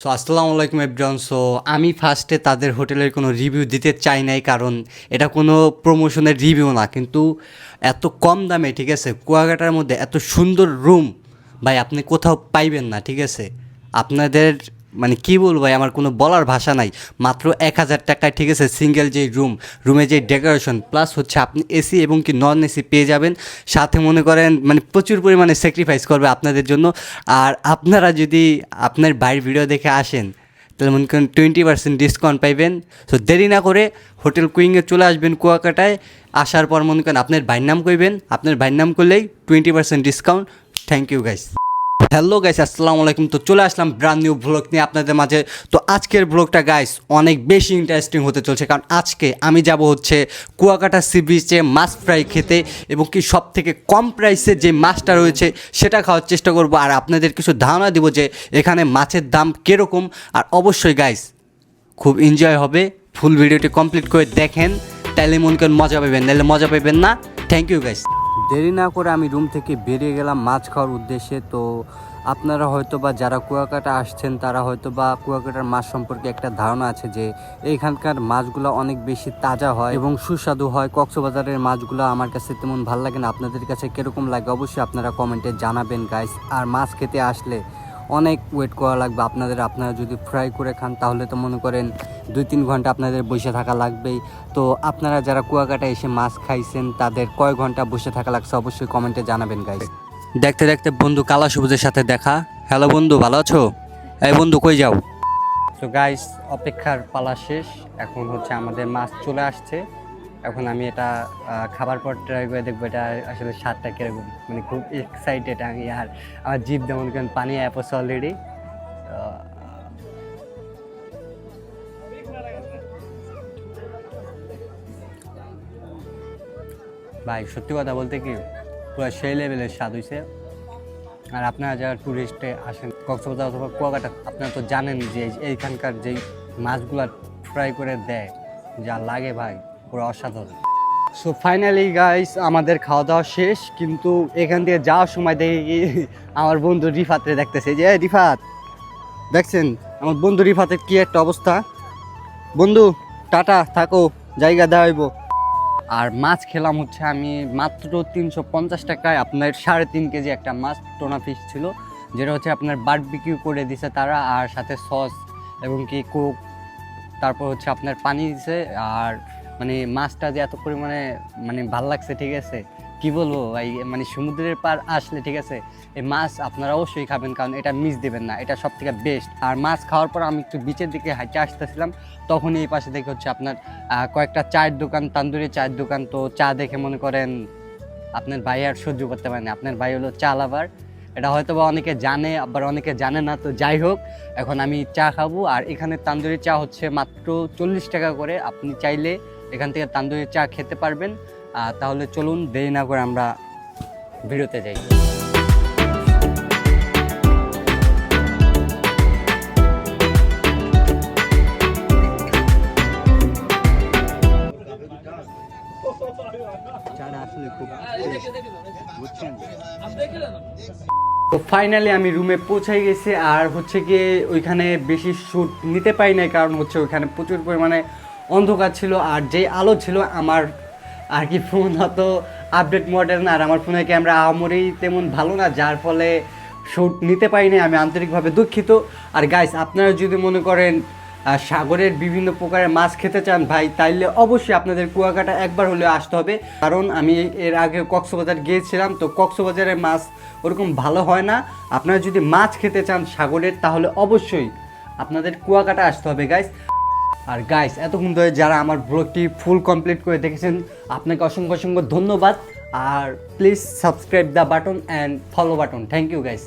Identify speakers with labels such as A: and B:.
A: আসসালামু আলাইকুম এভরিওয়ান। আমি ফার্স্টে তাদের হোটেলের কোনো রিভিউ দিতে চাই নাই, কারণ এটা কোনো প্রমোশনের রিভিউ না। কিন্তু এত কম দামে, ঠিক আছে, কুয়াকাটার মধ্যে এত সুন্দর রুম ভাই আপনি কোথাও পাইবেন না, ঠিক আছে। আপনাদের মানে কী বলবো ভাই, আমার কোনো বলার ভাষা নাই। মাত্র 1,000 টাকায়, ঠিক আছে, সিঙ্গেল যেই রুমে যে ডেকোরেশন প্লাস হচ্ছে আপনি এসি এবং কি নন এসি পেয়ে যাবেন। সাথে মনে করেন মানে প্রচুর পরিমাণে স্যাক্রিফাইস করবে আপনাদের জন্য। আর আপনারা যদি আপনার বাইরের ভিডিও দেখে আসেন তাহলে মনে করেন 20% ডিসকাউন্ট পাইবেন। সো দেরি না করে হোটেল কুইংয়ে চলে আসবেন কুয়াকাটায়। আসার পর মনে করেন আপনার ভাইয়ের নাম কইবেন, আপনার ভাইয়ের নাম করলেই 20% discount. Thank you guys. Hello guys, আসসালামু আলাইকুম। তো চলে আসলাম ব্র্যান্ড নিউ ব্লগ নিয়ে আপনাদের মাঝে। তো আজকের ব্লগটা গাইস অনেক বেশি ইন্টারেস্টিং হতে চলছে, কারণ আজকে আমি যাব হচ্ছে কুয়াকাটা সি বিচে মাছ ফ্রাই খেতে, এবং কি সব থেকে কম প্রাইসে যে মাছটা রয়েছে সেটা খাওয়ার চেষ্টা করব। আর আপনাদের কিছু ধারণা দিব যে এখানে মাছের দাম কীরকম। আর অবশ্যই গাইস খুব এনজয় হবে। ফুল ভিডিওটি কমপ্লিট করে দেখেন, তাইলে মনে করেন মজা পাবেন, নাহলে মজা পাবেন না। Thank you guys. দেরি না করে আমি রুম থেকে বেরিয়ে গেলাম মাছ খাওয়ার উদ্দেশ্যে। তো আপনারা হয়তো বা যারা কুয়াকাটা আসছেন তারা হয়তো বা কুয়াকাটার মাছ সম্পর্কে একটা ধারণা আছে যে এইখানকার মাছগুলো অনেক বেশি তাজা হয় এবং সুস্বাদু হয়। কক্সবাজারের মাছগুলো আমার কাছে তেমন ভালো লাগে না। আপনাদের কাছে কীরকম লাগে অবশ্যই আপনারা কমেন্টে জানাবেন গাইস। আর মাছ খেতে আসলে অনেক ওয়েট করা লাগবে আপনারা যদি ফ্রাই করে খান তাহলে তো মনে করেন 2-3 ঘন্টা আপনাদের বসে থাকা লাগবেই। তো আপনারা যারা কুয়াকাটা এসে মাছ খাইছেন তাদের কয় ঘন্টা বসে থাকা লাগছে অবশ্যই কমেন্টে জানাবেন গাইস। দেখতে দেখতে বন্ধু কালা সবুজের সাথে দেখা। হ্যালো বন্ধু, ভালো আছো? এই বন্ধু কই যাও? তো গাইস অপেক্ষার পালা শেষ, এখন হচ্ছে আমাদের মাছ চলে আসছে। এখন আমি এটা খাবার পর ট্রাই করে দেখবো এটা আসলে স্বাদটা কীরকম। মানে খুব এক্সাইটেড আমি। আর আমার জিভ যেমন কেন পানি অ্যাপস অলরেডি। ভাই সত্যি কথা বলতে কি পুরো সেই লেভেলের স্বাদ হয়েছে। আর আপনারা যারা ট্যুরিস্টে আসেন কক্সবাজার অথবা কুয়াকাটা, আপনারা তো জানেন যে এইখানকার যেই মাছগুলো ফ্রাই করে দেয় যা লাগে ভাই পুরো অসাধারণ। সো ফাইনালি গাইস আমাদের খাওয়া দাওয়া শেষ, কিন্তু এখান থেকে যাওয়ার সময় দেখি কি আমার বন্ধু রিফাতরে দেখতেছে। যে রিফাত দেখছেন আমার বন্ধু রিফাতের কি একটা অবস্থা। বন্ধু টাটা, থাকো, জায়গা দেওয়াইব। আর মাছ খেলাম হচ্ছে আমি মাত্র 350 টাকায় আপনার 3.5 কেজি একটা মাছ টোনা ফিশ ছিল, যেটা হচ্ছে আপনার বারবিকিউ করে দিছে তারা, আর সাথে সস এবং কি কোক, তারপর হচ্ছে আপনার পানি দিছে। আর মানে মাছটা যে এত পরিমাণে মানে ভাল লাগছে, ঠিক আছে, কি বলবো ভাই। মানে সমুদ্রের পার আসলে, ঠিক আছে, এই মাছ আপনারা অবশ্যই খাবেন, কারণ এটা মিস দেবেন না, এটা সব থেকে বেস্ট। আর মাছ খাওয়ার পর আমি একটু বিচের দিকে হাঁটে আসতেছিলাম, তখন এই পাশে দেখে হচ্ছে আপনার কয়েকটা চায়ের দোকান, তান্দুরি চায়ের দোকান। তো চা দেখে মনে করেন আপনার ভাই আর সহ্য করতে পারেনি। আপনার ভাই হলো চা লাভার, এটা হয়তো বা অনেকে জানে আবার অনেকে জানে না। তো যাই হোক, এখন আমি চা খাবো। আর এখানে তান্দুরি চা হচ্ছে মাত্র 40 টাকা করে। আপনি চাইলে এখান থেকে তান্দুরি চা খেতে পারবেন। তাহলে চলুন দেরি না করে আমরা ভিডিওতে যাই। তো ফাইনালি আমি রুমে পৌঁছাই গেছি। আর হচ্ছে গিয়ে ওইখানে বেশি শ্যুট নিতে পারি নাই, কারণ হচ্ছে ওইখানে প্রচুর পরিমাণে অন্ধকার ছিল। আর যেই আলো ছিল আমার আর কি ফোন হয়তো আপডেট মডেল না, আর আমার ফোনের ক্যামেরা আমরেই তেমন ভালো না, যার ফলে শ্যুট নিতে পারি নাই। আমি আন্তরিকভাবে দুঃখিত। আর গাইস আপনারা যদি মনে করেন সাগরের বিভিন্ন প্রকারের মাছ খেতে চান ভাই, তাইলে অবশ্যই আপনাদের কুয়াকাটা একবার হলেও আসতে হবে। কারণ আমি এর আগে কক্সবাজার গিয়েছিলাম, তো কক্সবাজারের মাছ ওরকম ভালো হয় না। আপনারা যদি মাছ খেতে চান সাগরের, তাহলে অবশ্যই আপনাদের কুয়াকাটা আসতে হবে গাইস। আর গাইস এতক্ষণ ধরে যারা আমার ব্লগটি ফুল কমপ্লিট করে দেখেছেন আপনাকে অসংখ্য অসংখ্য ধন্যবাদ। আর please subscribe the button and follow button. Thank you guys.